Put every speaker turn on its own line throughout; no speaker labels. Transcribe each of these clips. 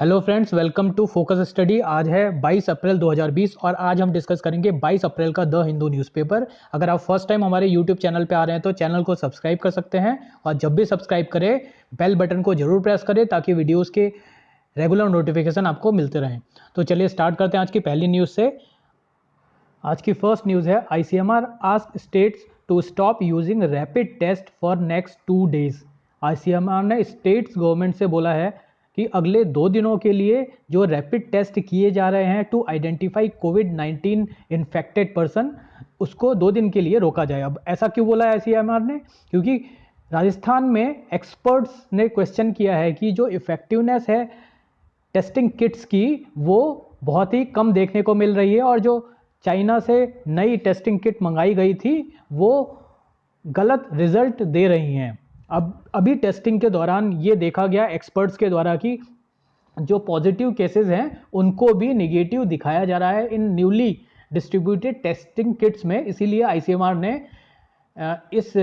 Hello friends, welcome to Focus Study. आज है 22 अप्रैल 2020 और आज हम डिस्कस करेंगे 22 अप्रैल का द हिंदू न्यूज़पेपर। अगर आप फर्स्ट टाइम हमारे यूट्यूब चैनल पे आ रहे हैं तो चैनल को सब्सक्राइब कर सकते हैं और जब भी सब्सक्राइब करें बेल बटन को जरूर प्रेस करें ताकि वीडियोस के रेगुलर नोटिफिकेशन आपको मिलते रहें। तो चलिए स्टार्ट करते हैं आज की पहली न्यूज़ से। आज की फर्स्ट न्यूज़ है ICMR ask states to stop using rapid test for next 2 days. ICMR ने स्टेट्स गवर्नमेंट से बोला है कि अगले 2 दिनों के लिए जो रैपिड टेस्ट किए जा रहे हैं टू आइडेंटिफाई कोविड-19 इन्फेक्टेड पर्सन, उसको 2 दिन के लिए रोका जाए। अब ऐसा क्यों बोला है ICMR ने? क्योंकि राजस्थान में एक्सपर्ट्स ने क्वेश्चन किया है कि जो इफेक्टिवनेस है टेस्टिंग किट्स की वो बहुत ही कम देखने को मिल रही है और जो चाइना से नई टेस्टिंग किट मंगाई गई थी वो गलत रिजल्ट दे रही हैं। अब अभी टेस्टिंग के दौरान ये देखा गया एक्सपर्ट्स के द्वारा कि जो पॉजिटिव केसेस हैं उनको भी निगेटिव दिखाया जा रहा है इन न्यूली डिस्ट्रीब्यूटेड टेस्टिंग किट्स में। इसीलिए ICMR ने इस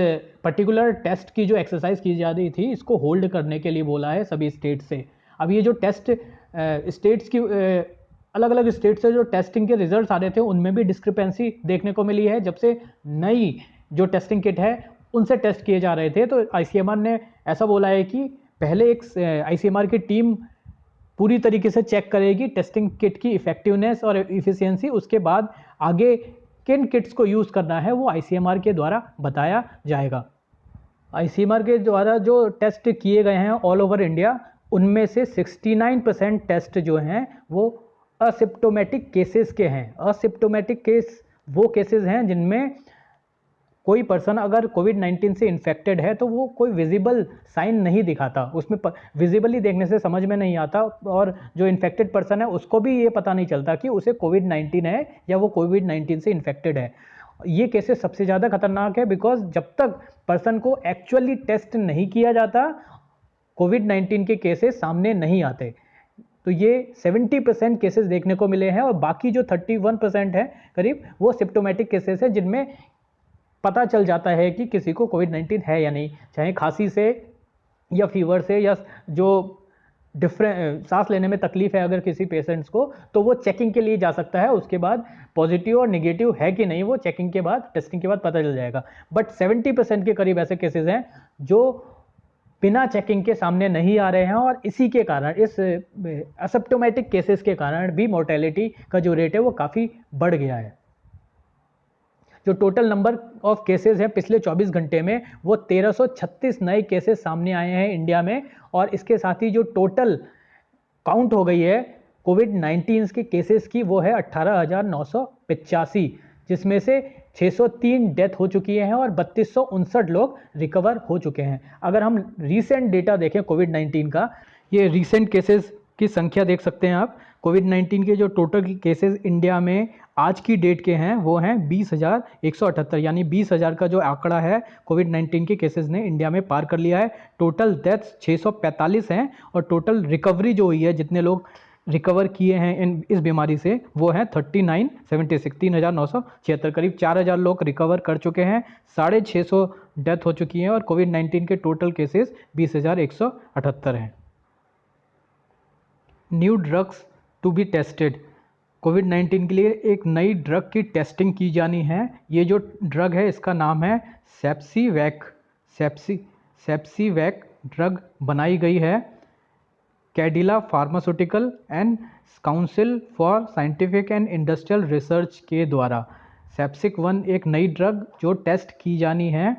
पर्टिकुलर टेस्ट की जो एक्सरसाइज की जा रही थी इसको होल्ड करने के लिए बोला है सभी स्टेट से। अब ये जो टेस्ट स्टेट्स की अलग अलग स्टेट से जो टेस्टिंग के रिजल्ट्स आ रहे थे उनमें भी डिस्क्रिपेंसी देखने को मिली है। जब से नई जो टेस्टिंग किट है उनसे टेस्ट किए जा रहे थे तो ICMR ने ऐसा बोला है कि पहले एक ICMR की टीम पूरी तरीके से चेक करेगी टेस्टिंग किट की इफेक्टिवनेस और इफिशियंसी, उसके बाद आगे किन किट्स को यूज़ करना है वो ICMR के द्वारा बताया जाएगा। ICMR के द्वारा जो टेस्ट किए गए हैं ऑल ओवर इंडिया उनमें से 69% टेस्ट जो हैं वो असिम्प्टोमेटिक केसेस के हैं। असिम्प्टोमेटिक केस वो केसेस हैं जिनमें कोई पर्सन अगर कोविड-19 से इन्फेक्टेड है तो वो कोई विजिबल साइन नहीं दिखाता, उसमें विजिबली देखने से समझ में नहीं आता और जो इन्फेक्टेड पर्सन है उसको भी ये पता नहीं चलता कि उसे कोविड-19 है या वो कोविड-19 से इन्फेक्टेड है। ये केसेस सबसे ज़्यादा खतरनाक है बिकॉज जब तक पर्सन को एक्चुअली टेस्ट नहीं किया जाता कोविड-19 के केसेस सामने नहीं आते। तो ये 70% केसेस देखने को मिले हैं और बाकी जो 31% है करीब वो सिम्प्टोमेटिक केसेस है जिनमें पता चल जाता है कि किसी को कोविड-19 है या नहीं, चाहे खांसी से या फीवर से या जो डिफरेंट सांस लेने में तकलीफ है अगर किसी पेशेंट्स को तो वो चेकिंग के लिए जा सकता है। उसके बाद पॉजिटिव और नेगेटिव है कि नहीं वो चेकिंग के बाद टेस्टिंग के बाद पता चल जाएगा। बट 70% के करीब ऐसे केसेस हैं जो बिना चेकिंग के सामने नहीं आ रहे हैं और इसी के कारण इस एसिम्प्टोमेटिक केसेस के कारण भी मोर्टेलिटी का जो रेट है वो काफ़ी बढ़ गया है। जो टोटल नंबर ऑफ केसेस है पिछले 24 घंटे में वो 1336 नए केसेस सामने आए हैं इंडिया में और इसके साथ ही जो टोटल काउंट हो गई है कोविड-19 के केसेस की वो है 18,985, जिसमें से 603 डेथ हो चुकी हैं और 3259 लोग रिकवर हो चुके हैं। अगर हम रीसेंट डेटा देखें कोविड-19 का, ये रीसेंट केसेस की संख्या देख सकते हैं आप। कोविड-19 के जो टोटल केसेस इंडिया में आज की डेट के हैं वो हैं 20,178, यानी 20,000 का जो आंकड़ा है कोविड-19 के केसेस ने इंडिया में पार कर लिया है। टोटल डेथ्स 645 हैं और टोटल रिकवरी जो हुई है, जितने लोग रिकवर किए हैं इस बीमारी से वो है 3976, 3,976, करीब 4,000 लोग रिकवर कर चुके हैं। 650 डेथ हो चुकी हैं और कोविड-19 के टोटल केसेस 20,178 हैं। New drugs to be tested, कोविड-19 के लिए एक नई ड्रग की टेस्टिंग की जानी है। ये जो ड्रग है इसका नाम है सेप्सीवैक। सेप्सीवैक ड्रग बनाई गई है Cadila pharmaceutical and council for scientific and industrial research के द्वारा। सेप्सिक 1 एक नई ड्रग जो टेस्ट की जानी है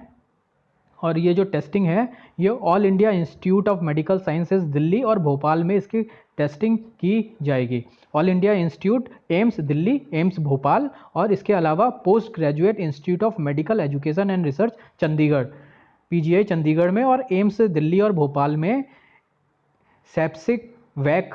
और ये जो टेस्टिंग है ये all India institute of medical sciences Delhi और भोपाल में इसकी टेस्टिंग की जाएगी। All India institute AIIMS Delhi, AIIMS Bhopal और इसके अलावा post graduate institute of medical education and research Chandigarh, PGI Chandigarh में और एम्स दिल्ली और भोपाल में सेप्सिक वैक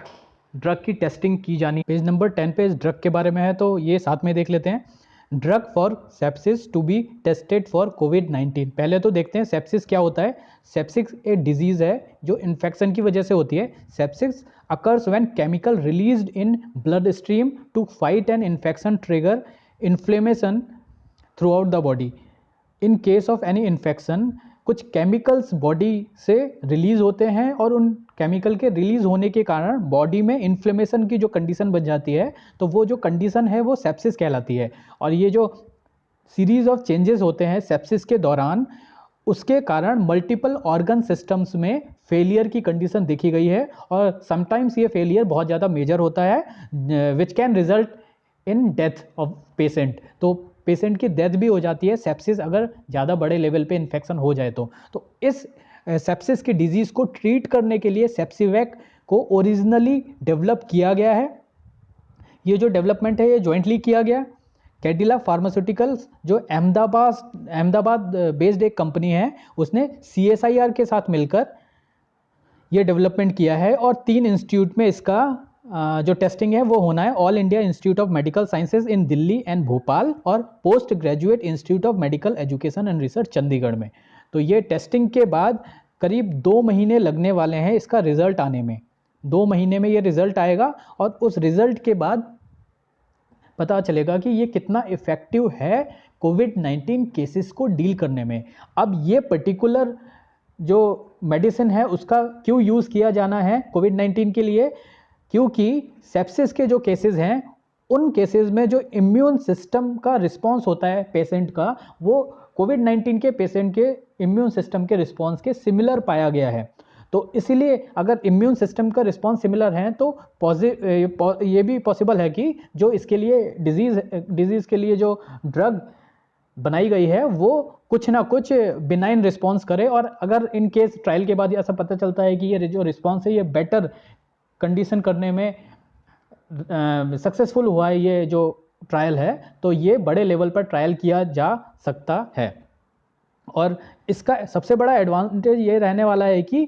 ड्रग की टेस्टिंग की जानी। पेज नंबर 10 पे इस ड्रग के बारे में है तो ये साथ में देख लेते हैं। Drug for sepsis to be tested for कोविड-19। पहले तो देखते हैं सेप्सिस क्या होता है। सेप्सिस एक डिजीज़ है जो इन्फेक्शन की वजह से होती है। Sepsis occurs when chemical released in blood stream to fight an infection trigger inflammation throughout the body. In case of any infection कुछ केमिकल्स बॉडी से रिलीज होते हैं और उन केमिकल के रिलीज होने के कारण बॉडी में इन्फ्लेमेशन की जो कंडीशन बन जाती है, तो वो जो कंडीशन है वो सेप्सिस कहलाती है। और ये जो सीरीज ऑफ चेंजेस होते हैं सेप्सिस के दौरान, उसके कारण मल्टीपल ऑर्गन सिस्टम्स में फेलियर की कंडीशन देखी गई है, और समटाइम्स ये फेलियर बहुत ज़्यादा मेजर होता है which can result in death of patient. तो पेशेंट की डेथ भी हो जाती है सेप्सिस अगर ज़्यादा बड़े लेवल पे इन्फेक्शन हो जाए तो इस सेप्सिस की डिजीज़ को ट्रीट करने के लिए सेप्सिवैक को ओरिजिनली डेवलप किया गया है। ये जो डेवलपमेंट है ये जॉइंटली किया गया। कैडिला फार्मास्यूटिकल्स जो अहमदाबाद बेस्ड एक कंपनी है, उसने CSIR के साथ मिलकर ये डेवलपमेंट किया है, और 3 इंस्टीट्यूट में इसका जो टेस्टिंग है वो होना है। All India institute of medical sciences in Delhi and Bhopal, और post graduate institute of medical education and research Chandigarh में। तो ये टेस्टिंग के बाद करीब 2 महीने लगने वाले हैं इसका रिजल्ट आने में। 2 महीने में ये रिजल्ट आएगा, और उस रिजल्ट के बाद पता चलेगा कि ये कितना इफेक्टिव है कोविड-19 केसेस को डील करने में। अब ये पर्टिकुलर जो मेडिसिन है उसका क्यों यूज़ किया जाना है कोविड-19 के लिए, क्योंकि सेप्सिस के जो केसेस हैं उन केसेस में जो इम्यून सिस्टम का रिस्पांस होता है पेशेंट का, वो कोविड-19 के पेशेंट के इम्यून सिस्टम के रिस्पांस के सिमिलर पाया गया है। तो इसीलिए अगर इम्यून सिस्टम का रिस्पांस सिमिलर है तो ये भी पॉसिबल है कि जो इसके लिए डिजीज़ के लिए जो ड्रग बनाई गई है वो कुछ ना कुछ बिनाइन रिस्पांस करे। और अगर इन केस ट्रायल के बाद ऐसा पता चलता है कि ये जो रिस्पांस है ये बेटर कंडीशन करने में सक्सेसफुल हुआ है, ये जो ट्रायल है, तो ये बड़े लेवल पर ट्रायल किया जा सकता है। और इसका सबसे बड़ा एडवांटेज ये रहने वाला है कि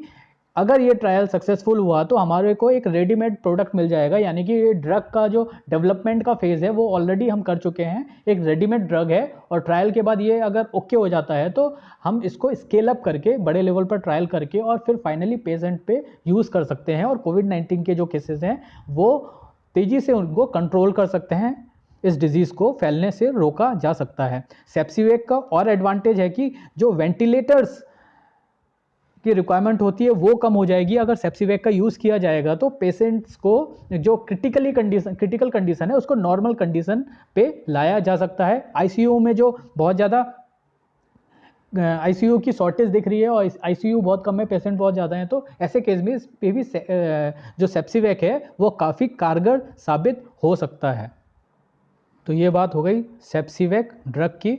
अगर ये ट्रायल सक्सेसफुल हुआ तो हमारे को एक रेडीमेड प्रोडक्ट मिल जाएगा, यानी कि ये ड्रग का जो डेवलपमेंट का फेज़ है वो ऑलरेडी हम कर चुके हैं, एक रेडीमेड ड्रग है। और ट्रायल के बाद ये अगर ओके हो जाता है तो हम इसको स्केल अप करके बड़े लेवल पर ट्रायल करके और फिर फाइनली पेशेंट पे यूज़ कर सकते हैं, और कोविड-19 के जो केसेस हैं वो तेज़ी से उनको कंट्रोल कर सकते हैं, इस डिजीज़ को फैलने से रोका जा सकता है। सेप्सिवैक का और एडवांटेज है कि जो वेंटिलेटर्स की रिक्वायरमेंट होती है वो कम हो जाएगी। अगर सेप्सिवैक का यूज़ किया जाएगा तो पेशेंट्स को जो क्रिटिकल कंडीशन है उसको नॉर्मल कंडीशन पे लाया जा सकता है। आईसीयू में जो बहुत ज़्यादा आईसीयू की शॉर्टेज दिख रही है और आईसीयू बहुत कम है, पेशेंट बहुत ज़्यादा हैं, तो ऐसे केस में पे भी जो सेप्सिवैक है वो काफ़ी कारगर साबित हो सकता है। तो ये बात हो गई सेप्सिवैक ड्रग की।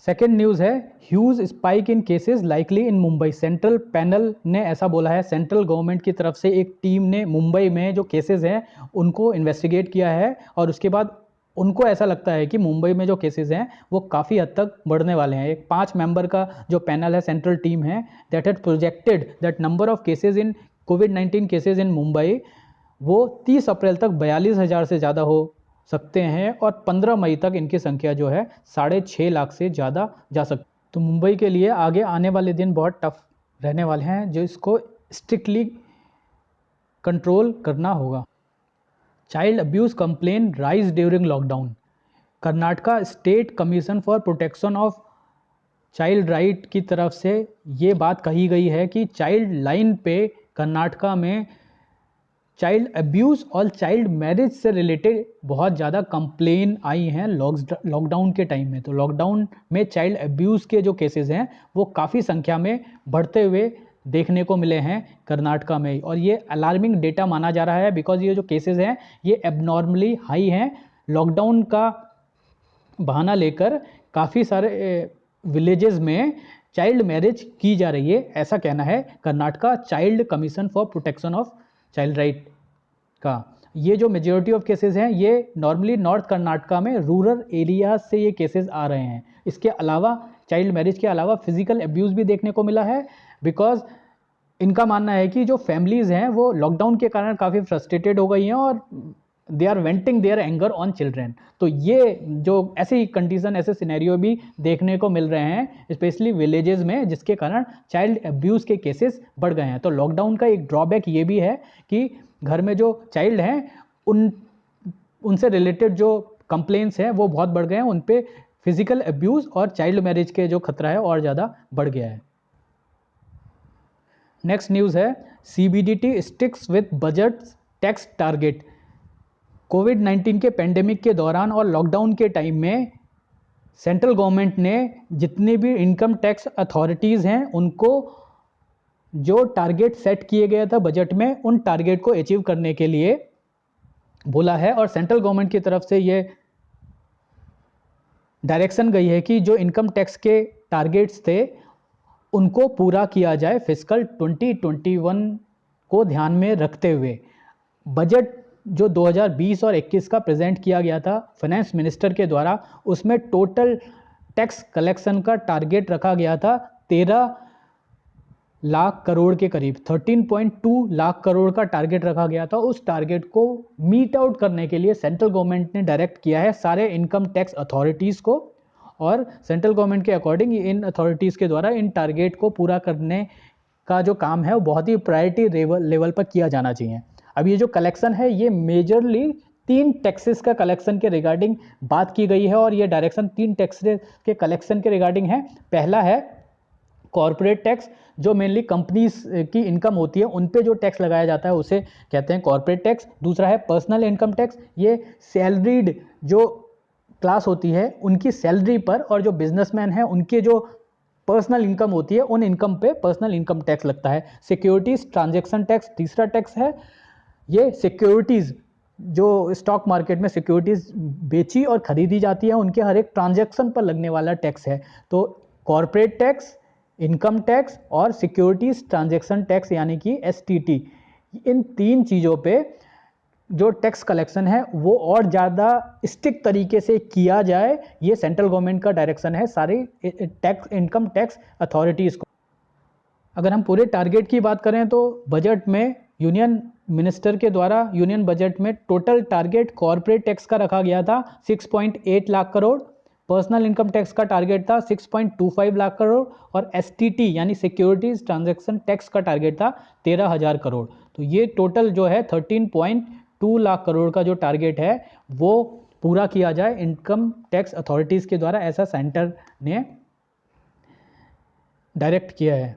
सेकेंड न्यूज़ है huge spike in cases likely in Mumbai. Central panel ने ऐसा बोला है, सेंट्रल गवर्नमेंट की तरफ से एक टीम ने मुंबई में जो केसेस हैं उनको इन्वेस्टिगेट किया है, और उसके बाद उनको ऐसा लगता है कि मुंबई में जो केसेस हैं वो काफ़ी हद तक बढ़ने वाले हैं। एक 5 मेंबर का जो पैनल है, सेंट्रल टीम है, that had projected that number of cases in covid cases in Mumbai वो 30 अप्रैल तक 42,000 से ज़्यादा हो सकते हैं, और 15 मई तक इनकी संख्या जो है 6.5 लाख से ज़्यादा जा सकती। तो मुंबई के लिए आगे आने वाले दिन बहुत टफ रहने वाले हैं, जो इसको स्ट्रिक्टली कंट्रोल करना होगा। Child abuse complain rise during lockdown. Karnataka state commission for protection of child right की तरफ से ये बात कही गई है कि चाइल्ड लाइन पे कर्नाटका में चाइल्ड अब्यूज़ और चाइल्ड मैरिज से रिलेटेड बहुत ज़्यादा कंप्लेन आई हैं लॉकडाउन के टाइम में। तो लॉकडाउन में चाइल्ड अब्यूज़ के जो केसेस हैं वो काफ़ी संख्या में बढ़ते हुए देखने को मिले हैं कर्नाटका में, और ये अलार्मिंग डेटा माना जा रहा है बिकॉज ये जो केसेस हैं ये एबनॉर्मली हाई हैं। लॉकडाउन का बहाना लेकर काफ़ी सारे विलेजेस में चाइल्ड मैरिज की जा रही है, ऐसा कहना है Karnataka child commission for protection of child right का। ये जो मेजॉरिटी ऑफ केसेस हैं ये नॉर्मली नॉर्थ कर्नाटका में रूरल एरियाज से ये केसेस आ रहे हैं। इसके अलावा चाइल्ड मैरिज के अलावा फिजिकल अब्यूज़ भी देखने को मिला है, बिकॉज इनका मानना है कि जो फैमिलीज़ हैं वो लॉकडाउन के कारण काफ़ी फ्रस्ट्रेटेड हो गई हैं और they are venting their anger on children. तो ये जो ऐसी कंडीशन, ऐसे सिनेरियो भी देखने को मिल रहे हैं स्पेशली विलेजेस में, जिसके कारण चाइल्ड अब्यूज़ के केसेस बढ़ गए हैं। तो लॉकडाउन का एक ड्रॉबैक ये भी है कि घर में जो चाइल्ड हैं उनसे रिलेटेड जो कंप्लेंट्स हैं वो बहुत बढ़ गए हैं, उन पे फिजिकल अब्यूज़ और चाइल्ड मैरिज के जो खतरा है और ज़्यादा बढ़ गया है। नेक्स्ट न्यूज़ है CBDT sticks with budget tax target. कोविड-19 के पेंडेमिक के दौरान और लॉकडाउन के टाइम में सेंट्रल गवर्नमेंट ने जितने भी इनकम टैक्स अथॉरिटीज़ हैं उनको जो टारगेट सेट किए गए था बजट में, उन टारगेट को अचीव करने के लिए बोला है। और सेंट्रल गवर्नमेंट की तरफ से ये डायरेक्शन गई है कि जो इनकम टैक्स के टारगेट्स थे उनको पूरा किया जाए फिस्कल 2021 को ध्यान में रखते हुए। बजट जो 2020 और 21 का प्रेजेंट किया गया था फाइनेंस मिनिस्टर के द्वारा, उसमें टोटल टैक्स कलेक्शन का टारगेट रखा गया था 13 लाख करोड़ के करीब, 13.2 लाख करोड़ का टारगेट रखा गया था। उस टारगेट को मीट आउट करने के लिए सेंट्रल गवर्नमेंट ने डायरेक्ट किया है सारे इनकम टैक्स अथॉरिटीज़ को, और सेंट्रल गवर्नमेंट के अकॉर्डिंग इन अथॉरिटीज़ के द्वारा इन टारगेट को पूरा करने का जो काम है वो बहुत ही प्रायोरिटी लेवल पर किया जाना चाहिए। अब ये जो कलेक्शन है ये मेजरली 3 टैक्सेस का कलेक्शन के रिगार्डिंग बात की गई है, और ये डायरेक्शन 3 टैक्सेस के कलेक्शन के रिगार्डिंग है। पहला है कॉर्पोरेट टैक्स, जो मेनली कंपनीज की इनकम होती है उन पे जो टैक्स लगाया जाता है उसे कहते हैं कॉर्पोरेट टैक्स। दूसरा है पर्सनल इनकम टैक्स, ये सैलरीड जो क्लास होती है उनकी सैलरी पर, और जो बिजनेसमैन हैं उनके जो पर्सनल इनकम होती है उन इनकम पे पर्सनल इनकम टैक्स लगता है। सिक्योरिटीज ट्रांजैक्शन टैक्स तीसरा टैक्स है। ये सिक्योरिटीज़ जो स्टॉक मार्केट में सिक्योरिटीज़ बेची और खरीदी जाती है उनके हर एक ट्रांजैक्शन पर लगने वाला टैक्स है। तो कॉर्पोरेट टैक्स, इनकम टैक्स और सिक्योरिटीज़ ट्रांजैक्शन टैक्स यानी कि STT, इन 3 चीज़ों पे जो टैक्स कलेक्शन है वो और ज़्यादा स्ट्रिक्ट तरीके से किया जाए, ये सेंट्रल गवर्नमेंट का डायरेक्शन है सारी टैक्स इनकम टैक्स अथॉरिटीज़ को। अगर हम पूरे टारगेट की बात करें तो बजट में यूनियन मिनिस्टर के द्वारा यूनियन बजट में टोटल टारगेट कॉर्पोरेट टैक्स का रखा गया था 6.8 lakh crore, personal income tax का टारगेट था 6.25 लाख करोड़, और STT यानी सिक्योरिटीज ट्रांजैक्शन टैक्स का टारगेट था 13,000 करोड़। तो ये टोटल जो है 13.2 लाख करोड़ का जो टारगेट है वो पूरा किया जाए इनकम टैक्स अथॉरिटीज़ के द्वारा, ऐसा सेंटर ने डायरेक्ट किया है।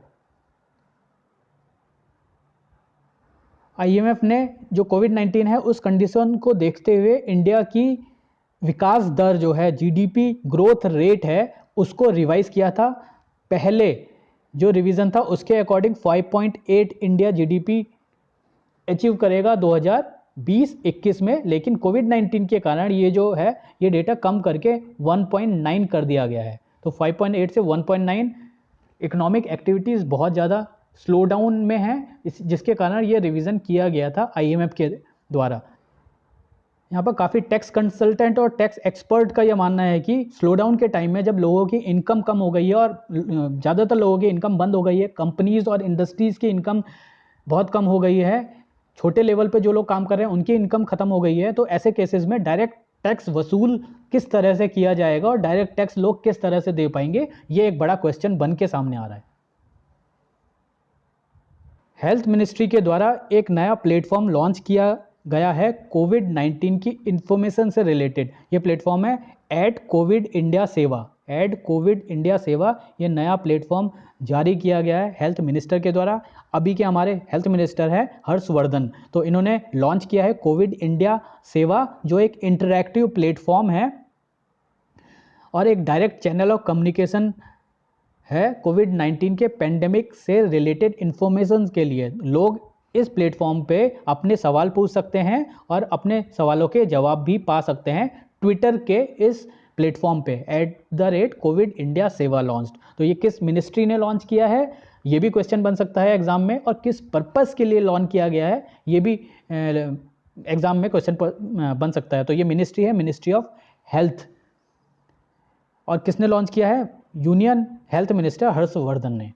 IMF ने जो कोविड-19 है उस कंडीशन को देखते हुए इंडिया की विकास दर जो है GDP ग्रोथ रेट है उसको रिवाइज किया था। पहले जो रिवीजन था उसके अकॉर्डिंग 5.8 इंडिया GDP अचीव करेगा 2020-21 में, लेकिन कोविड-19 के कारण ये जो है ये डेटा कम करके 1.9 कर दिया गया है। तो 5.8 से 1.9 इकोनॉमिक एक्टिविटीज़ बहुत ज़्यादा स्लो डाउन में है, जिसके कारण ये रिवीजन किया गया था IMF के द्वारा। यहाँ पर काफ़ी टैक्स कंसल्टेंट और टैक्स एक्सपर्ट का यह मानना है कि स्लो डाउन के टाइम में जब लोगों की इनकम कम हो गई है और ज़्यादातर लोगों की इनकम बंद हो गई है, कंपनीज़ और इंडस्ट्रीज़ की इनकम बहुत कम हो गई है, छोटे लेवल पे जो लोग काम कर रहे हैं उनकी इनकम खत्म हो गई है, तो ऐसे केसेस में डायरेक्ट टैक्स वसूल किस तरह से किया जाएगा और डायरेक्ट टैक्स लोग किस तरह से दे पाएंगे, ये एक बड़ा क्वेश्चन बन के सामने आ रहा है। हेल्थ मिनिस्ट्री के द्वारा एक नया प्लेटफॉर्म लॉन्च किया गया है कोविड-19 की इन्फॉर्मेशन से रिलेटेड। ये प्लेटफॉर्म है @कोविड इंडिया सेवा। @कोविड इंडिया सेवा, ये नया प्लेटफॉर्म जारी किया गया है हेल्थ मिनिस्टर के द्वारा। अभी के हमारे हेल्थ मिनिस्टर हैं हर्षवर्धन, तो इन्होंने लॉन्च किया है कोविड इंडिया सेवा, जो एक इंटरैक्टिव प्लेटफॉर्म है और एक डायरेक्ट चैनल ऑफ कम्युनिकेशन है कोविड-19 के पेंडेमिक से रिलेटेड इन्फॉर्मेशन के लिए। लोग इस प्लेटफॉर्म पे अपने सवाल पूछ सकते हैं और अपने सवालों के जवाब भी पा सकते हैं ट्विटर के इस प्लेटफॉर्म पे @कोविड इंडिया सेवा लॉन्च। तो ये किस मिनिस्ट्री ने लॉन्च किया है ये भी क्वेश्चन बन सकता है एग्जाम में, और किस पर्पस के लिए लॉन्च किया गया है ये भी एग्जाम में क्वेश्चन बन सकता है। तो ये मिनिस्ट्री है मिनिस्ट्री ऑफ हेल्थ, और किसने लॉन्च किया है? यूनियन हेल्थ मिनिस्टर हर्षवर्धन ने।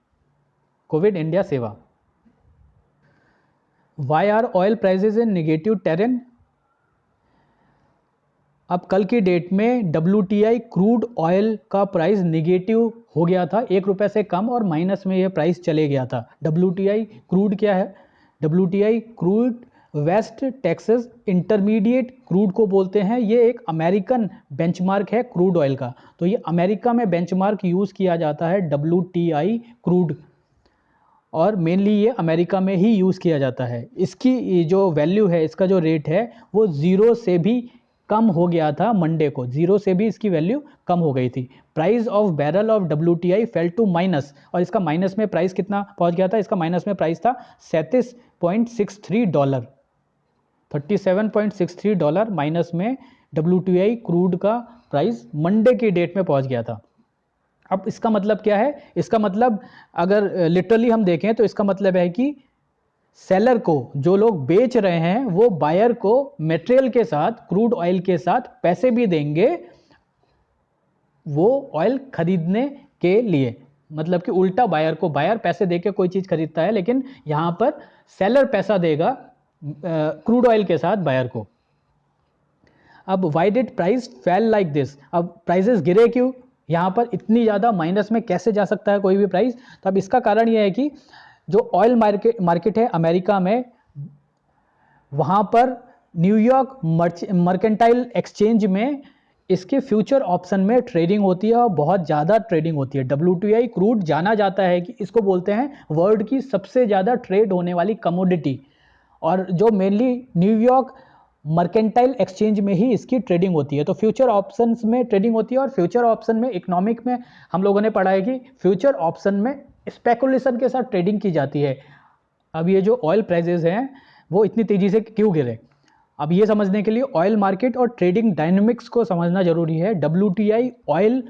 Covid India Seva. Why are oil prices in negative terrain? अब कल की डेट में WTI क्रूड ऑयल का प्राइस नेगेटिव हो गया था, 1 रुपये से कम और माइनस में यह प्राइस चले गया था। WTI क्रूड क्या है? WTI crude West Texas intermediate crude को बोलते हैं। ये एक अमेरिकन बेंचमार्क है क्रूड ऑयल का। तो ये अमेरिका में बेंचमार्क यूज़ किया जाता है WTI क्रूड, और मेनली ये अमेरिका में ही यूज़ किया जाता है। इसकी जो वैल्यू है, इसका जो रेट है वो 0 से भी कम हो गया था मंडे को, 0 से भी इसकी वैल्यू कम हो गई थी। Price of barrel of WTI fell to minus, और इसका माइनस में प्राइस कितना पहुंच गया था, इसका माइनस में प्राइस था $37.63, $37.63 माइनस में WTI क्रूड का प्राइस मंडे की डेट में पहुंच गया था। अब इसका मतलब क्या है, इसका मतलब अगर लिटरली हम देखें तो इसका मतलब है कि सेलर को, जो लोग बेच रहे हैं, वो बायर को मटेरियल के साथ, क्रूड ऑयल के साथ पैसे भी देंगे वो ऑयल खरीदने के लिए। मतलब कि उल्टा बायर को, बायर पैसे देके कोई चीज खरीदता है, लेकिन यहां पर सेलर पैसा देगा क्रूड ऑयल के साथ बायर को। अब why did price fail like this, अब प्राइसेस गिरे क्यों, यहाँ पर इतनी ज़्यादा माइनस में कैसे जा सकता है कोई भी प्राइस। तो अब इसका कारण यह है कि जो ऑयल मार्केट है अमेरिका में, वहाँ पर न्यूयॉर्क मर्केंटाइल एक्सचेंज में इसके फ्यूचर ऑप्शन में ट्रेडिंग होती है और बहुत ज़्यादा ट्रेडिंग होती है। WTI क्रूड जाना जाता है कि इसको बोलते हैं वर्ल्ड की सबसे ज़्यादा ट्रेड होने वाली कमोडिटी, और जो मेनली न्यूयॉर्क मर्केंटाइल एक्सचेंज में ही इसकी ट्रेडिंग होती है। तो फ्यूचर ऑप्शंस में ट्रेडिंग होती है, और फ्यूचर ऑप्शन में इकोनॉमिक में हम लोगों ने पढ़ा है कि फ्यूचर ऑप्शन में स्पेकुलेशन के साथ ट्रेडिंग की जाती है। अब ये जो ऑयल प्राइजेस हैं वो इतनी तेजी से क्यों गिरे, अब ये समझने के लिए ऑयल मार्केट और ट्रेडिंग डायनेमिक्स को समझना जरूरी है। WTI ऑयल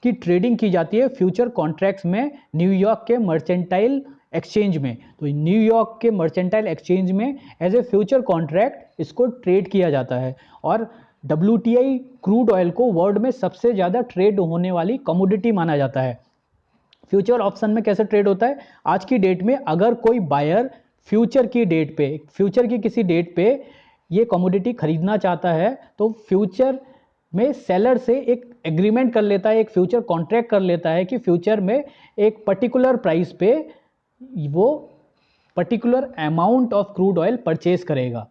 की ट्रेडिंग की जाती है फ्यूचर कॉन्ट्रैक्ट्स में न्यूयॉर्क के मर्चेंटाइल एक्सचेंज में। तो न्यूयॉर्क के मर्चेंटाइल एक्सचेंज में एज ए फ्यूचर कॉन्ट्रैक्ट इसको ट्रेड किया जाता है, और WTI क्रूड ऑयल को वर्ल्ड में सबसे ज़्यादा ट्रेड होने वाली कमोडिटी माना जाता है। फ्यूचर ऑप्शन में कैसे ट्रेड होता है, आज की डेट में अगर कोई बायर फ्यूचर की डेट पे, फ्यूचर की किसी डेट पे ये कमोडिटी खरीदना चाहता है, तो फ्यूचर में सेलर से एक एग्रीमेंट कर लेता है, एक फ्यूचर कॉन्ट्रैक्ट कर लेता है कि फ्यूचर में एक पर्टिकुलर प्राइस पे वो particular amount of crude oil purchase करेगा।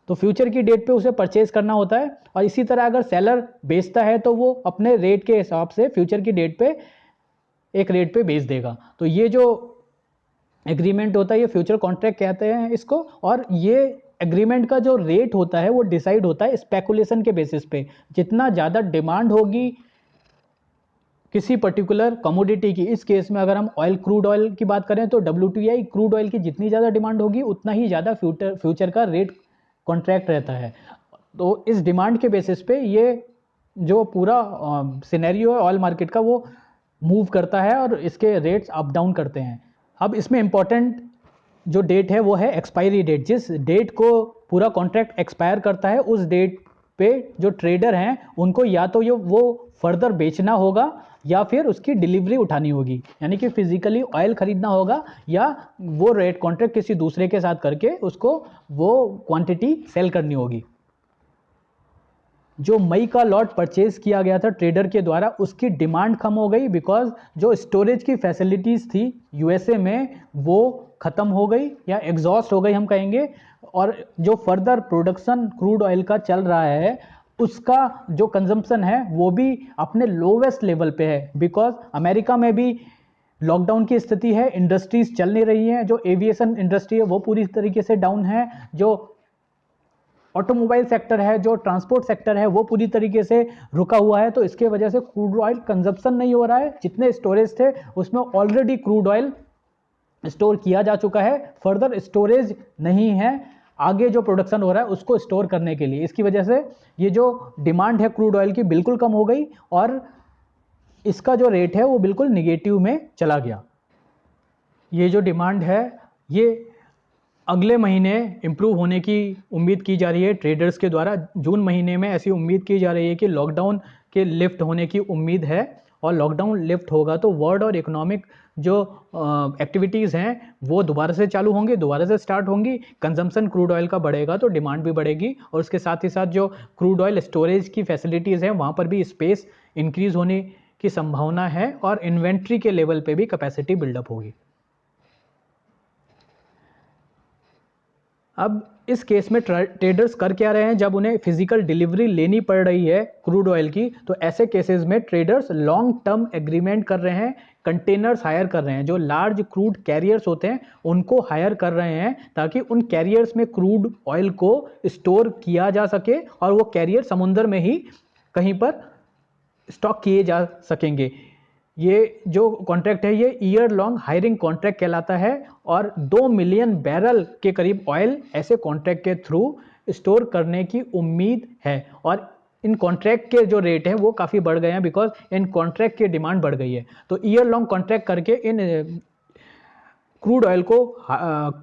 तो फ्यूचर की डेट पे उसे परचेज करना होता है, और इसी तरह अगर सेलर बेचता है तो वो अपने रेट के हिसाब से फ्यूचर की डेट पे एक रेट पे बेच देगा। तो ये जो एग्रीमेंट होता है ये फ्यूचर कॉन्ट्रैक्ट कहते हैं इसको, और ये एग्रीमेंट का जो रेट होता है वो डिसाइड होता है स्पेकुलेशन के बेसिस पे। जितना ज़्यादा डिमांड होगी किसी पर्टिकुलर कमोडिटी की, इस केस में अगर हम ऑयल क्रूड ऑयल की बात करें तो WTI क्रूड ऑयल की जितनी ज़्यादा डिमांड होगी उतना ही ज़्यादा फ्यूचर का रेट कॉन्ट्रैक्ट रहता है। तो इस डिमांड के बेसिस पे ये जो पूरा सिनेरियो है ऑयल मार्केट का वो मूव करता है, और इसके रेट्स अप डाउन करते हैं। अब इसमें इंपॉर्टेंट जो डेट है वो है एक्सपायरी डेट। जिस डेट को पूरा कॉन्ट्रैक्ट एक्सपायर करता है उस डेट पे जो ट्रेडर हैं उनको या तो ये वो फर्दर बेचना होगा या फिर उसकी डिलीवरी उठानी होगी, यानी कि फिजिकली ऑयल खरीदना होगा या वो रेट कॉन्ट्रैक्ट किसी दूसरे के साथ करके उसको वो क्वांटिटी सेल करनी होगी। जो मई का लॉट परचेज किया गया था ट्रेडर के द्वारा उसकी डिमांड कम हो गई, बिकॉज जो स्टोरेज की फैसिलिटीज़ थी यूएसए में वो ख़त्म हो गई या एग्जॉस्ट हो गई हम कहेंगे, और जो फर्दर प्रोडक्शन क्रूड ऑयल का चल रहा है उसका जो कंजम्पशन है वो भी अपने लोवेस्ट लेवल पे है, बिकॉज अमेरिका में भी लॉकडाउन की स्थिति है, इंडस्ट्रीज चल नहीं रही हैं। जो एविएशन इंडस्ट्री है वो पूरी तरीके से डाउन है, जो ऑटोमोबाइल सेक्टर है, जो ट्रांसपोर्ट सेक्टर है वो पूरी तरीके से रुका हुआ है। तो इसके वजह से क्रूड ऑयल कंजप्शन नहीं हो रहा है, जितने स्टोरेज थे उसमें ऑलरेडी क्रूड ऑयल स्टोर किया जा चुका है, फर्दर स्टोरेज नहीं है आगे जो प्रोडक्शन हो रहा है उसको स्टोर करने के लिए। इसकी वजह से ये जो डिमांड है क्रूड ऑयल की बिल्कुल कम हो गई और इसका जो रेट है वो बिल्कुल निगेटिव में चला गया। ये जो डिमांड है ये अगले महीने इम्प्रूव होने की उम्मीद की जा रही है ट्रेडर्स के द्वारा। जून महीने में ऐसी उम्मीद की जा रही है कि लॉकडाउन के लिफ्ट होने की उम्मीद है, और लॉकडाउन लिफ्ट होगा तो वर्ल्ड और इकोनॉमिक जो एक्टिविटीज़ हैं वो दोबारा से चालू होंगी, दोबारा से स्टार्ट होंगी। कंजम्पशन क्रूड ऑयल का बढ़ेगा तो डिमांड भी बढ़ेगी, और उसके साथ ही साथ जो क्रूड ऑयल स्टोरेज की फैसिलिटीज़ हैं वहाँ पर भी स्पेस इंक्रीज होने की संभावना है, और इन्वेंट्री के लेवल पे भी कैपेसिटी बिल्डअप होगी। अब इस केस में ट्रेडर्स कर क्या रहे हैं, जब उन्हें फिजिकल डिलीवरी लेनी पड़ रही है क्रूड ऑयल की, तो ऐसे केसेस में ट्रेडर्स लॉन्ग टर्म एग्रीमेंट कर रहे हैं, कंटेनर्स हायर कर रहे हैं, जो लार्ज क्रूड कैरियर्स होते हैं उनको हायर कर रहे हैं ताकि उन कैरियर्स में क्रूड ऑयल को स्टोर किया जा सके और वो कैरियर समुद्र में ही कहीं पर स्टॉक किए जा सकेंगे। ये जो कॉन्ट्रैक्ट है ये ईयर लॉन्ग हायरिंग कॉन्ट्रैक्ट कहलाता है और 2 मिलियन बैरल के करीब ऑयल ऐसे कॉन्ट्रैक्ट के थ्रू स्टोर करने की उम्मीद है। और इन कॉन्ट्रैक्ट के जो रेट है वो काफ़ी बढ़ गए हैं बिकॉज इन कॉन्ट्रैक्ट की डिमांड बढ़ गई है। तो ईयर लॉन्ग कॉन्ट्रैक्ट करके इन क्रूड ऑयल को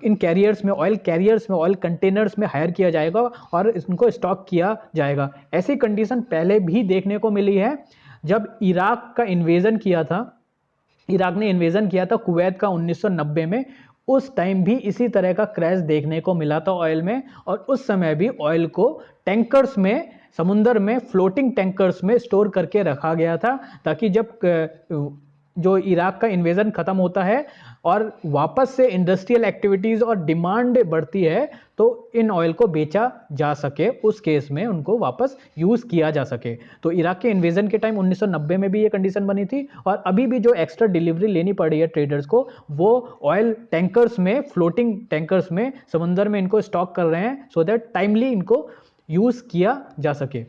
इन कैरियर्स में, ऑयल कैरियर्स में, ऑयल कंटेनर्स में हायर किया जाएगा और इनको स्टॉक किया जाएगा। ऐसी कंडीशन पहले भी देखने को मिली है जब इराक का इन्वेजन किया था, इराक ने इन्वेजन किया था कुवैत का 1990 में। उस टाइम भी इसी तरह का क्रैश देखने को मिला था ऑयल में, और उस समय भी ऑयल को टैंकर्स में, समुंदर में फ्लोटिंग टैंकर्स में स्टोर करके रखा गया था ताकि जब जो इराक का इन्वेजन खत्म होता है और वापस से इंडस्ट्रियल एक्टिविटीज और डिमांड बढ़ती है तो इन ऑयल को बेचा जा सके, उस केस में उनको वापस यूज किया जा सके। तो इराक के इन्वेजन के टाइम 1990 में भी ये कंडीशन बनी थी और अभी भी जो एक्स्ट्रा डिलीवरी लेनी पड़ रही है ट्रेडर्स को, वो ऑयल टैंकर्स में, फ्लोटिंग टैंकर्स में समुद्र में इनको स्टॉक कर रहे हैं सो दैट टाइमली इनको यूज किया जा सके।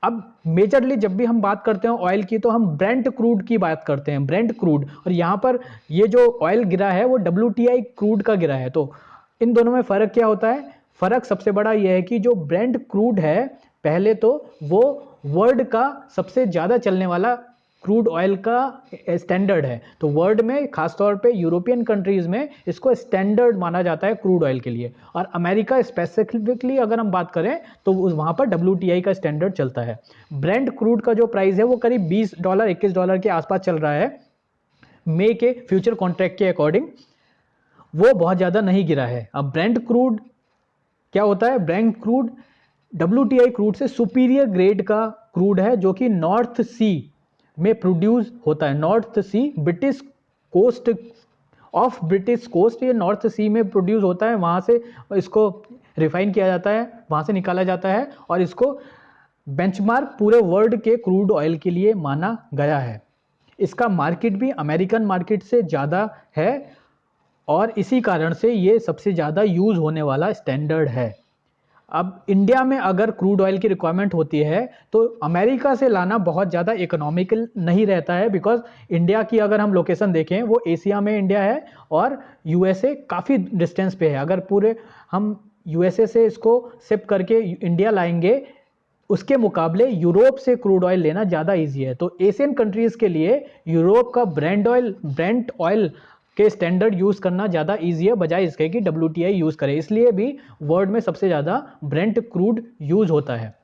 अब मेजरली जब भी हम बात करते हैं ऑयल की तो हम ब्रेंट क्रूड की बात करते हैं, ब्रेंट क्रूड। और यहाँ पर ये जो ऑयल गिरा है वो WTI क्रूड का गिरा है। तो इन दोनों में फ़र्क क्या होता है? फ़र्क सबसे बड़ा ये है कि जो ब्रेंट क्रूड है, पहले तो वो वर्ल्ड का सबसे ज़्यादा चलने वाला क्रूड ऑयल का स्टैंडर्ड है। तो वर्ल्ड में, खासतौर पे यूरोपियन कंट्रीज में, इसको स्टैंडर्ड माना जाता है क्रूड ऑयल के लिए। और अमेरिका स्पेसिफिकली अगर हम बात करें तो वहाँ पर WTI का स्टैंडर्ड चलता है। ब्रेंट क्रूड का जो प्राइस है वो करीब $20, $21 के आसपास चल रहा है मई के फ्यूचर कॉन्ट्रैक्ट के अकॉर्डिंग। वो बहुत ज़्यादा नहीं गिरा है। अब ब्रेंट क्रूड क्या होता है? ब्रेंट क्रूड WTI क्रूड से सुपीरियर ग्रेड का क्रूड है जो कि नॉर्थ सी में प्रोड्यूस होता है। North Sea, British coast of British coast, ये नॉर्थ सी में प्रोड्यूस होता है। वहाँ से इसको रिफाइन किया जाता है, वहाँ से निकाला जाता है और इसको बेंचमार्क पूरे वर्ल्ड के क्रूड ऑयल के लिए माना गया है। इसका मार्केट भी अमेरिकन मार्केट से ज़्यादा है और इसी कारण से ये सबसे ज़्यादा यूज़ होने वाला स्टैंडर्ड है। अब इंडिया में अगर क्रूड ऑयल की रिक्वायरमेंट होती है तो अमेरिका से लाना बहुत ज़्यादा इकोनॉमिकल नहीं रहता है बिकॉज इंडिया की अगर हम लोकेशन देखें वो एशिया में इंडिया है और USA काफ़ी डिस्टेंस पे है। अगर पूरे हम USA से इसको शिप करके इंडिया लाएंगे, उसके मुकाबले यूरोप से क्रूड ऑयल लेना ज़्यादा ईजी है। तो एशियन कंट्रीज़ के लिए यूरोप का ब्रेंट ऑयल के स्टैंडर्ड यूज़ करना ज़्यादा ईजी है बजाय इसके कि WTI यूज़ करे। इसलिए भी वर्ल्ड में सबसे ज़्यादा ब्रेंट क्रूड यूज़ होता है।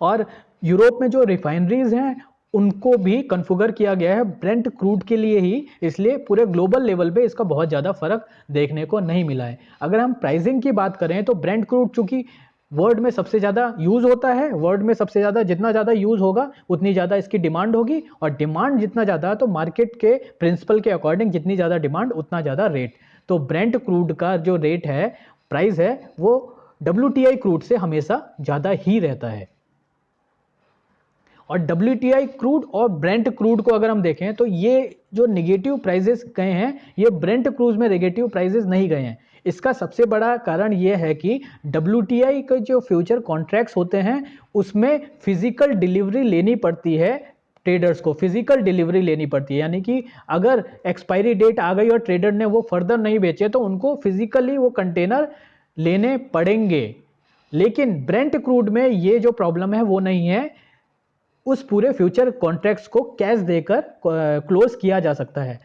और यूरोप में जो रिफाइनरीज हैं उनको भी कन्फिगर किया गया है ब्रेंट क्रूड के लिए ही, इसलिए पूरे ग्लोबल लेवल पे इसका बहुत ज़्यादा फर्क देखने को नहीं मिला है। अगर हम प्राइसिंग की बात करें तो ब्रेंट क्रूड चूंकि वर्ल्ड में सबसे ज़्यादा यूज़ होता है, वर्ल्ड में सबसे ज़्यादा, जितना ज़्यादा यूज़ होगा उतनी ज़्यादा इसकी डिमांड होगी और डिमांड जितना ज़्यादा तो मार्केट के प्रिंसिपल के अकॉर्डिंग जितनी ज़्यादा डिमांड उतना ज़्यादा रेट। तो ब्रेंट क्रूड का जो रेट है, प्राइस है, वो WTI क्रूड से हमेशा ज़्यादा ही रहता है। और WTI क्रूड और ब्रेंट क्रूड को अगर हम देखें तो ये जो नेगेटिव प्राइजेस गए हैं ये ब्रेंट क्रूज में नेगेटिव प्राइजेस नहीं गए हैं। इसका सबसे बड़ा कारण ये है कि WTI के जो फ्यूचर कॉन्ट्रैक्ट्स होते हैं उसमें फिजिकल डिलीवरी लेनी पड़ती है, ट्रेडर्स को फिजिकल डिलीवरी लेनी पड़ती है। यानी कि अगर एक्सपायरी डेट आ गई और ट्रेडर ने वो फर्दर नहीं बेचे तो उनको फिजिकली वो कंटेनर लेने पड़ेंगे। लेकिन ब्रेंट क्रूड में ये जो प्रॉब्लम है वो नहीं है, उस पूरे फ्यूचर कॉन्ट्रैक्ट्स को कैश देकर क्लोज किया जा सकता है।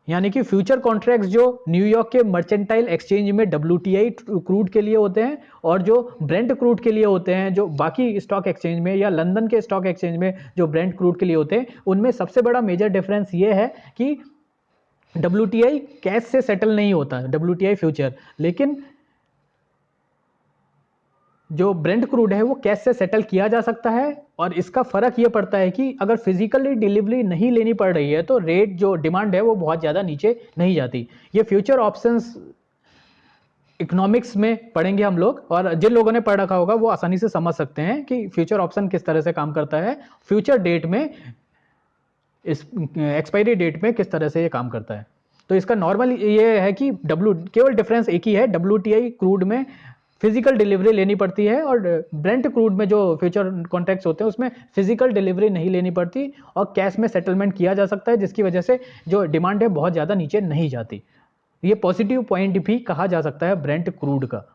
यानी कि फ्यूचर कॉन्ट्रैक्ट्स जो न्यूयॉर्क के मर्चेंटाइल एक्सचेंज में WTI क्रूड के लिए होते हैं और जो ब्रेंट क्रूड के लिए होते हैं, जो बाकी स्टॉक एक्सचेंज में या लंदन के स्टॉक एक्सचेंज में जो ब्रेंट क्रूड के लिए होते हैं, उनमें सबसे बड़ा मेजर डिफरेंस ये है कि WTI कैश से सेटल नहीं होता, WTI फ्यूचर, लेकिन जो ब्रेंट क्रूड है वो कैश से सेटल किया जा सकता है। और इसका फर्क ये पड़ता है कि अगर फिजिकली डिलीवरी नहीं लेनी पड़ रही है तो रेट, जो डिमांड है वो बहुत ज़्यादा नीचे नहीं जाती। ये फ्यूचर ऑप्शंस इकोनॉमिक्स में पढ़ेंगे हम लोग, और जिन लोगों ने पढ़ रखा होगा वो आसानी से समझ सकते हैं कि फ्यूचर ऑप्शन किस तरह से काम करता है, फ्यूचर डेट में, इस एक्सपायरी डेट में किस तरह से ये काम करता है। तो इसका नॉर्मल ये है कि केवल डिफरेंस एक ही है, WTI क्रूड में फिजिकल डिलीवरी लेनी पड़ती है और ब्रेंट क्रूड में जो फ्यूचर कॉन्ट्रैक्ट्स होते हैं उसमें फिजिकल डिलीवरी नहीं लेनी पड़ती और कैश में सेटलमेंट किया जा सकता है, जिसकी वजह से जो डिमांड है बहुत ज़्यादा नीचे नहीं जाती। ये पॉजिटिव पॉइंट भी कहा जा सकता है ब्रेंट क्रूड का।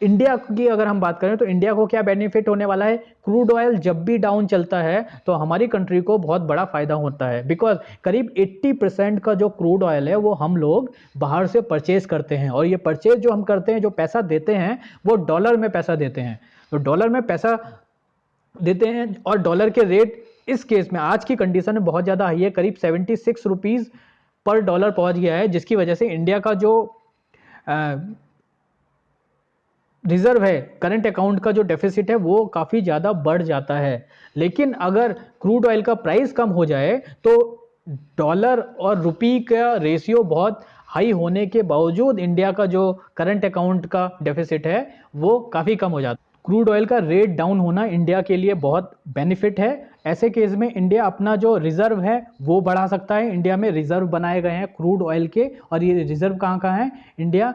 इंडिया की अगर हम बात करें तो इंडिया को क्या बेनिफिट होने वाला है, क्रूड ऑयल जब भी डाउन चलता है तो हमारी कंट्री को बहुत बड़ा फायदा होता है, बिकॉज करीब 80% का जो क्रूड ऑयल है वो हम लोग बाहर से परचेज करते हैं, और ये परचेज जो हम करते हैं, जो पैसा देते हैं वो डॉलर में पैसा देते हैं। तो डॉलर में पैसा देते हैं और डॉलर के रेट इस केस में आज की कंडीशन में बहुत ज़्यादा हाई है, करीब 76 रुपीज़ पर डॉलर पहुंच गया है, जिसकी वजह से इंडिया का जो रिजर्व है, करंट अकाउंट का जो डेफिसिट है वो काफ़ी ज़्यादा बढ़ जाता है। लेकिन अगर क्रूड ऑयल का प्राइस कम हो जाए तो डॉलर और रुपी का रेशियो बहुत हाई होने के बावजूद इंडिया का जो करंट अकाउंट का डेफिसिट है वो काफ़ी कम हो जाता है। क्रूड ऑयल का रेट डाउन होना इंडिया के लिए बहुत बेनिफिट है। ऐसे केस में इंडिया अपना जो रिजर्व है वो बढ़ा सकता है। इंडिया में रिजर्व बनाए गए हैं क्रूड ऑयल के, और ये रिजर्व कहाँ है, इंडिया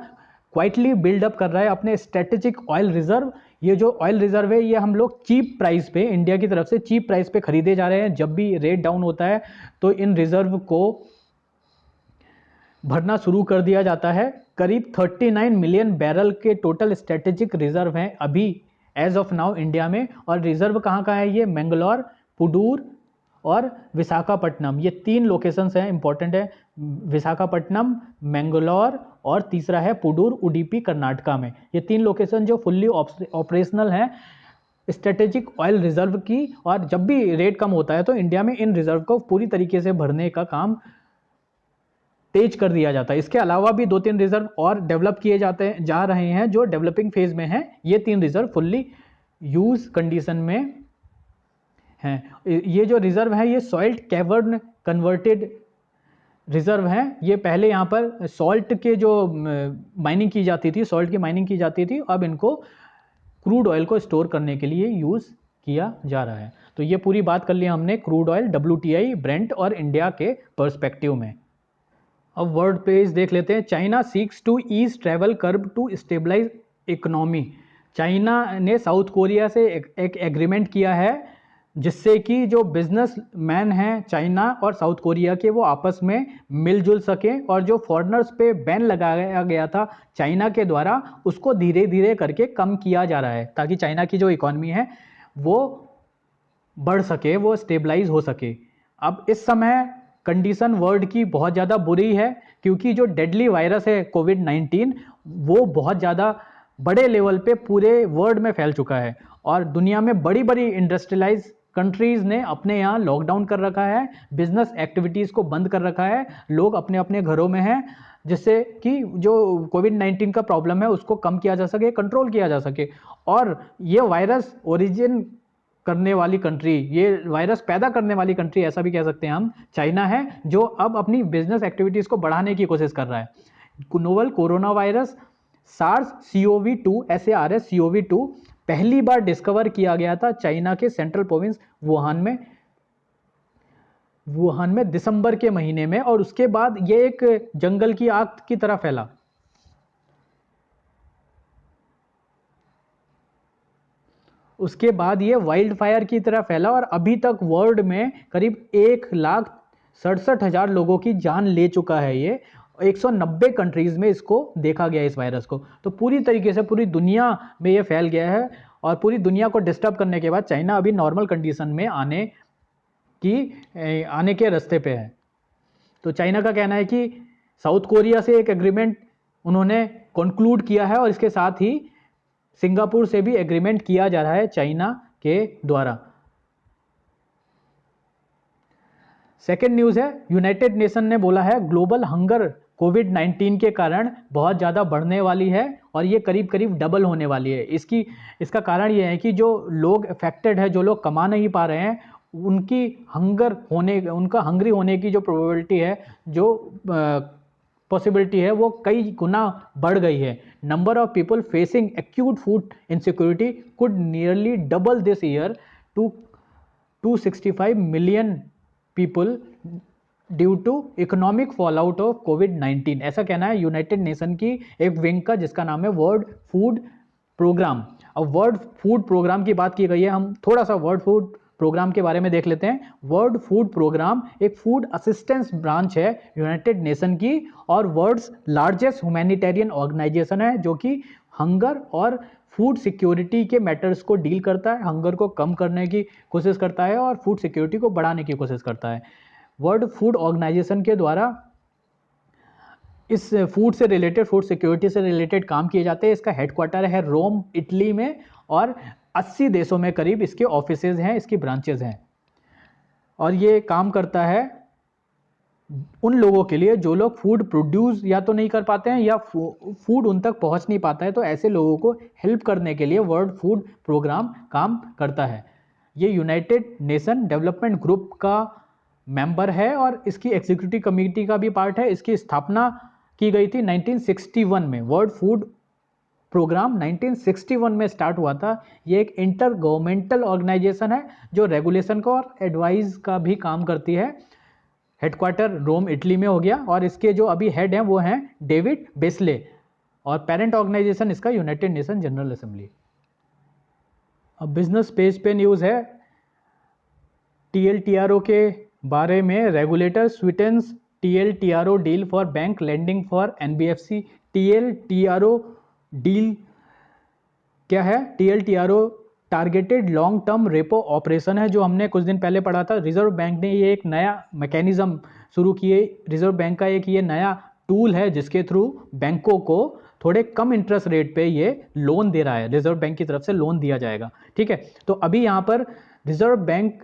क्वाइटली बिल्डअप कर रहा है अपने स्ट्रेटेजिक ऑयल रिजर्व। ये जो ऑयल रिजर्व है ये हम लोग चीप प्राइस पे, इंडिया की तरफ से चीप प्राइस पे खरीदे जा रहे हैं। जब भी रेट डाउन होता है तो इन रिजर्व को भरना शुरू कर दिया जाता है। करीब 39 मिलियन बैरल के टोटल स्ट्रेटेजिक रिजर्व हैं अभी एज ऑफ नाउ इंडिया में। और रिजर्व कहाँ का है, ये मैंगलोर, पुडूर और विशाखापट्टनम, ये 3 लोकेशंस हैं, इंपॉर्टेंट है। विशाखापट्टनम, मैंगलोर और तीसरा है पुडूर, उडुपी, कर्नाटका में। ये 3 लोकेशन जो फुल्ली ऑपरेशनल हैं स्ट्रेटेजिक ऑयल रिजर्व की। और जब भी रेट कम होता है तो इंडिया में इन रिजर्व को पूरी तरीके से भरने का काम तेज कर दिया जाता है। इसके अलावा भी 2-3 रिजर्व और डेवलप किए जा रहे हैं जो डेवलपिंग फेज में हैं। ये 3 रिजर्व फुल्ली यूज कंडीशन में हैं। ये जो रिजर्व है ये सॉल्ट कैवर्न कन्वर्टेड रिजर्व हैं। ये पहले यहाँ पर सॉल्ट के जो माइनिंग की जाती थी, सॉल्ट की माइनिंग की जाती थी, अब इनको क्रूड ऑयल को स्टोर करने के लिए यूज़ किया जा रहा है। तो ये पूरी बात कर लिया हमने क्रूड ऑयल, WTI, ब्रेंट और इंडिया के पर्सपेक्टिव में। अब वर्ल्ड पेज देख लेते हैं। China seeks to ease travel curbs to stabilise economy. China ने साउथ कोरिया से एक एग्रीमेंट किया है जिससे कि जो बिजनेस मैन हैं चाइना और साउथ कोरिया के वो आपस में मिलजुल सकें, और जो फॉरेनर्स पे बैन लगाया गया था चाइना के द्वारा उसको धीरे धीरे करके कम किया जा रहा है, ताकि चाइना की जो इकॉनमी है वो बढ़ सके, वो स्टेबलाइज हो सके। अब इस समय कंडीशन वर्ल्ड की बहुत ज़्यादा बुरी है, क्योंकि जो डेडली वायरस है कोविड-19 वो बहुत ज़्यादा बड़े लेवल पे पूरे वर्ल्ड में फैल चुका है, और दुनिया में बड़ी बड़ी इंडस्ट्रियलाइज कंट्रीज़ ने अपने यहाँ लॉकडाउन कर रखा है, बिजनेस एक्टिविटीज़ को बंद कर रखा है, लोग अपने अपने घरों में हैं, जिससे कि जो कोविड-19 का प्रॉब्लम है उसको कम किया जा सके, कंट्रोल किया जा सके। और ये वायरस ओरिजिन करने वाली कंट्री, ये वायरस पैदा करने वाली कंट्री ऐसा भी कह सकते हैं हम, चाइना है, जो अब अपनी बिजनेस एक्टिविटीज़ को बढ़ाने की कोशिश कर रहा है। Novel corona virus SARS-CoV-2 SARS-CoV-2 पहली बार डिस्कवर किया गया था चाइना के सेंट्रल प्रोविंस वुहान में दिसंबर के महीने में, और उसके बाद ये एक जंगल की आग की तरह फैला। उसके बाद ये वाइल्ड फायर की तरह फैला, और अभी तक वर्ल्ड में करीब 1,67,000 लोगों की जान ले चुका है। ये 190 कंट्रीज में इसको देखा गया इस वायरस को। तो पूरी तरीके से पूरी दुनिया में ये फैल गया है, और पूरी दुनिया को डिस्टर्ब करने के बाद चाइना अभी नॉर्मल कंडीशन में आने के रास्ते पे है। तो चाइना का कहना है कि साउथ कोरिया से एक एग्रीमेंट उन्होंने कंक्लूड किया है, और इसके साथ ही सिंगापुर से भी एग्रीमेंट किया जा रहा है चाइना के द्वारा। सेकेंड न्यूज है, यूनाइटेड नेशन ने बोला है ग्लोबल हंगर कोविड-19 के कारण बहुत ज़्यादा बढ़ने वाली है, और ये करीब करीब डबल होने वाली है। इसका कारण ये है कि जो लोग अफेक्टेड है, जो लोग कमा नहीं पा रहे हैं, उनका हंग्री होने की जो प्रोबेबिलिटी है, जो पॉसिबिलिटी है वो कई गुना बढ़ गई है। Number of people facing acute food insecurity could nearly double this year to 265 million people due to economic fall out of कोविड-19। ऐसा कहना है यूनाइटेड नेशन की एक विंग का जिसका नाम है वर्ल्ड फूड प्रोग्राम। अब वर्ल्ड फूड प्रोग्राम की बात की गई है, हम थोड़ा सा वर्ल्ड फूड प्रोग्राम के बारे में देख लेते हैं। वर्ल्ड फूड प्रोग्राम एक फूड असिस्टेंस ब्रांच है यूनाइटेड नेशन की और वर्ल्ड्स लार्जेस्ट ह्यूमैनिटेरियन ऑर्गेनाइजेशन है जो कि हंगर और फूड सिक्योरिटी के मैटर्स को डील करता है, हंगर को कम करने की कोशिश करता है और फूड सिक्योरिटी को बढ़ाने की कोशिश करता है। वर्ल्ड फूड ऑर्गेनाइजेशन के द्वारा इस फूड से रिलेटेड, फूड सिक्योरिटी से रिलेटेड काम किए जाते हैं। इसका हेडक्वार्टर है रोम इटली में और 80 देशों में करीब इसके ऑफिसेज हैं, इसकी ब्रांचेज हैं। और ये काम करता है उन लोगों के लिए जो लोग फूड प्रोड्यूस या तो नहीं कर पाते हैं या फूड उन तक पहुंच नहीं पाता है, तो ऐसे लोगों को हेल्प करने के लिए वर्ल्ड फूड प्रोग्राम काम करता है। ये यूनाइटेड नेशन डेवलपमेंट ग्रुप का मेंबर है और इसकी एग्जीक्यूटिव कमेटी का भी पार्ट है। इसकी स्थापना की गई थी 1961 में। वर्ल्ड फूड प्रोग्राम 1961 में स्टार्ट हुआ था। ये एक इंटर गवर्नमेंटल ऑर्गेनाइजेशन है जो रेगुलेशन का और एडवाइस का भी काम करती है। हेडक्वार्टर रोम इटली में हो गया और इसके जो अभी हेड हैं वो हैं डेविड बेस्ले और पेरेंट ऑर्गेनाइजेशन इसका यूनाइटेड नेशन जनरल असेंबली। अब बिजनेस पेज पे न्यूज़ है TLTRO के बारे में। Regulator sweetens TLTRO deal for bank lending for NBFC। TLTRO deal क्या है? TLTRO targeted long term repo operation है जो हमने कुछ दिन पहले पढ़ा था। रिजर्व बैंक ने ये एक नया मैकेनिज्म शुरू किए। रिजर्व बैंक का एक ये नया टूल है जिसके थ्रू बैंकों को थोड़े कम इंटरेस्ट रेट पे ये लोन दे रहा है, रिजर्व बैंक की तरफ से लोन दिया जाएगा। ठीक है, तो अभी यहाँ पर रिजर्व बैंक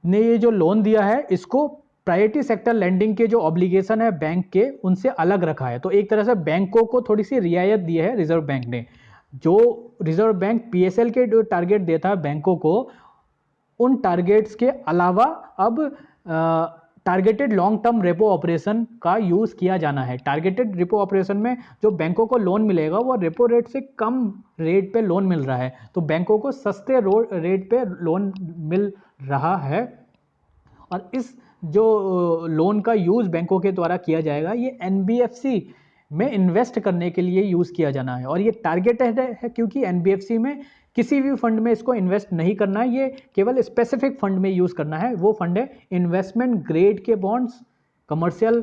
ने ये जो लोन दिया है इसको प्रायोरिटी सेक्टर लेंडिंग के जो ऑब्लिगेशन है बैंक के उनसे अलग रखा है। तो एक तरह से बैंकों को थोड़ी सी रियायत दी है रिजर्व बैंक ने। जो रिजर्व बैंक PSL के जो टारगेट देता है बैंकों को, उन टारगेट्स के अलावा अब targeted long term repo operation का यूज किया जाना है। टारगेटेड रेपो ऑपरेशन में जो बैंकों को लोन मिलेगा वो रेपो रेट से कम रेट पे लोन मिल रहा है, तो बैंकों को सस्ते रेट पे लोन मिल रहा है। और इस जो लोन का यूज बैंकों के द्वारा किया जाएगा ये NBFC में इन्वेस्ट करने के लिए यूज किया जाना है। और ये टारगेटेड है क्योंकि NBFC में किसी भी फंड में इसको इन्वेस्ट नहीं करना है, ये केवल स्पेसिफिक फंड में यूज करना है। वो फंड है इन्वेस्टमेंट ग्रेड के bonds, commercial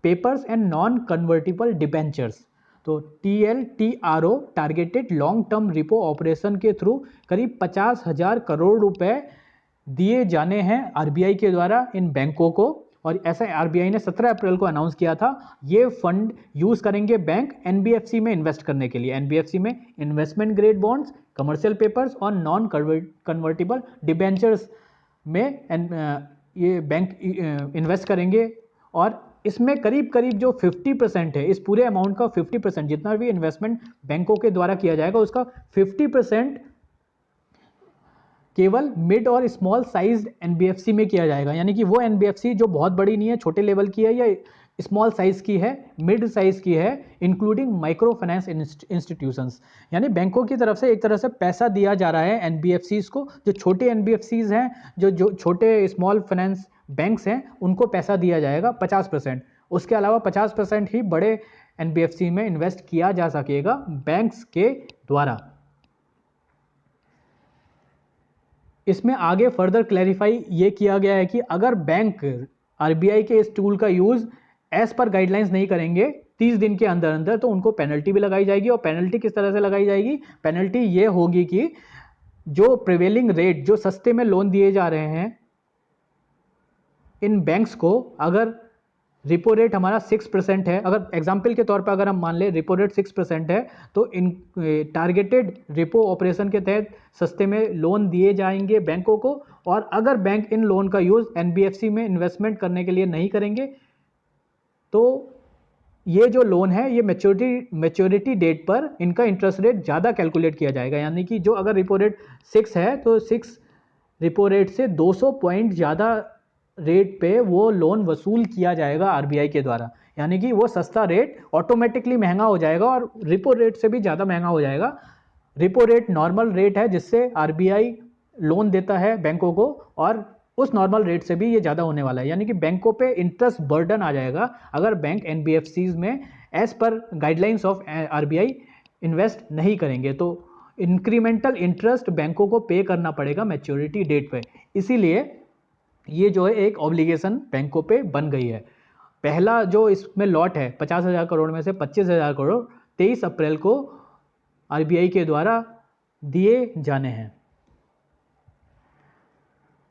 papers and non convertible debentures. तो TLTRO targeted long term repo operation के थ्रू करीब 50,000 करोड़ रुपए दिए जाने हैं RBI के द्वारा इन बैंकों को। और ऐसा RBI ने 17 अप्रैल को अनाउंस किया था। ये फंड यूज करेंगे बैंक NBFC में इन्वेस्ट करने के लिए। NBFC में investment grade bonds, commercial papers और नॉन कन्वर्टिबल डिबेंचर्स में ये बैंक इन्वेस्ट करेंगे। और इसमें करीब करीब जो 50% है, इस पूरे अमाउंट का 50% जितना भी इन्वेस्टमेंट बैंकों के द्वारा किया जाएगा उसका 50% केवल मिड और स्मॉल साइज NBFC में किया जाएगा। यानी कि वो NBFC जो बहुत बड़ी नहीं है, छोटे लेवल की है या स्मॉल साइज की है, मिड साइज की है, इंक्लूडिंग माइक्रो फाइनेंस इंस्टीट्यूशंस। यानी बैंकों की तरफ से एक तरह से पैसा दिया जा रहा है NBFCs को। जो छोटे NBFCs हैं, जो छोटे स्मॉल फाइनेंस बैंक्स हैं, उनको पैसा दिया जाएगा 50%। उसके अलावा 50% ही बड़े NBFC में इन्वेस्ट किया जा सकेगा बैंक्स के द्वारा। इसमें आगे फर्दर क्लैरिफाई ये किया गया है कि अगर बैंक RBI के इस टूल का यूज एज पर गाइडलाइंस नहीं करेंगे 30 दिन के अंदर अंदर, तो उनको पेनल्टी भी लगाई जाएगी। और पेनल्टी किस तरह से लगाई जाएगी? पेनल्टी ये होगी कि जो प्रिवेलिंग रेट, जो सस्ते में लोन दिए जा रहे हैं इन बैंक्स को, अगर रिपो रेट हमारा 6% है, अगर एग्जाम्पल के तौर पर अगर हम मान लें रिपो रेट 6% है, तो इन टारगेटेड रिपो ऑपरेशन के तहत सस्ते में लोन दिए जाएंगे बैंकों को। और अगर बैंक इन लोन का यूज NBFC में इन्वेस्टमेंट करने के लिए नहीं करेंगे तो ये जो लोन है ये मैच्योरिटी डेट पर इनका इंटरेस्ट रेट ज़्यादा कैलकुलेट किया जाएगा। यानी कि जो अगर रिपो रेट 6 है तो 6 रिपो रेट से 200 पॉइंट ज़्यादा रेट पे वो लोन वसूल किया जाएगा आरबीआई के द्वारा, यानी कि वो सस्ता रेट ऑटोमेटिकली महंगा हो जाएगा और रिपो रेट से भी ज़्यादा महंगा हो जाएगा। रिपो रेट नॉर्मल रेट है जिससे आरबीआई लोन देता है बैंकों को, और उस नॉर्मल रेट से भी ये ज़्यादा होने वाला है, यानी कि बैंकों पे इंटरेस्ट बर्डन आ जाएगा अगर बैंक एनबीएफसीज में as per guidelines of RBI invest नहीं करेंगे, तो इंक्रीमेंटल इंटरेस्ट बैंकों को पे करना पड़ेगा मैच्योरिटी डेट पे। इसीलिए ये जो है एक ऑब्लिगेशन बैंकों पे बन गई है। पहला जो इसमें लॉट है 50,000 करोड़ में से 25,000 करोड़ 23 अप्रैल को आरबीआई के द्वारा दिए जाने हैं।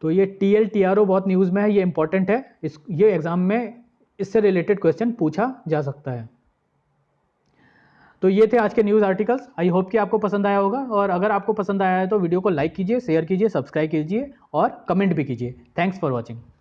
तो ये टीएलटीआरओ बहुत न्यूज़ में है, ये इंपॉर्टेंट है, ये एग्जाम में इससे रिलेटेड क्वेश्चन पूछा जा सकता है। तो ये थे आज के न्यूज़ आर्टिकल्स। आई होप कि आपको पसंद आया होगा, और अगर आपको पसंद आया है तो वीडियो को लाइक कीजिए, शेयर कीजिए, सब्सक्राइब कीजिए और कमेंट भी कीजिए। Thanks for watching.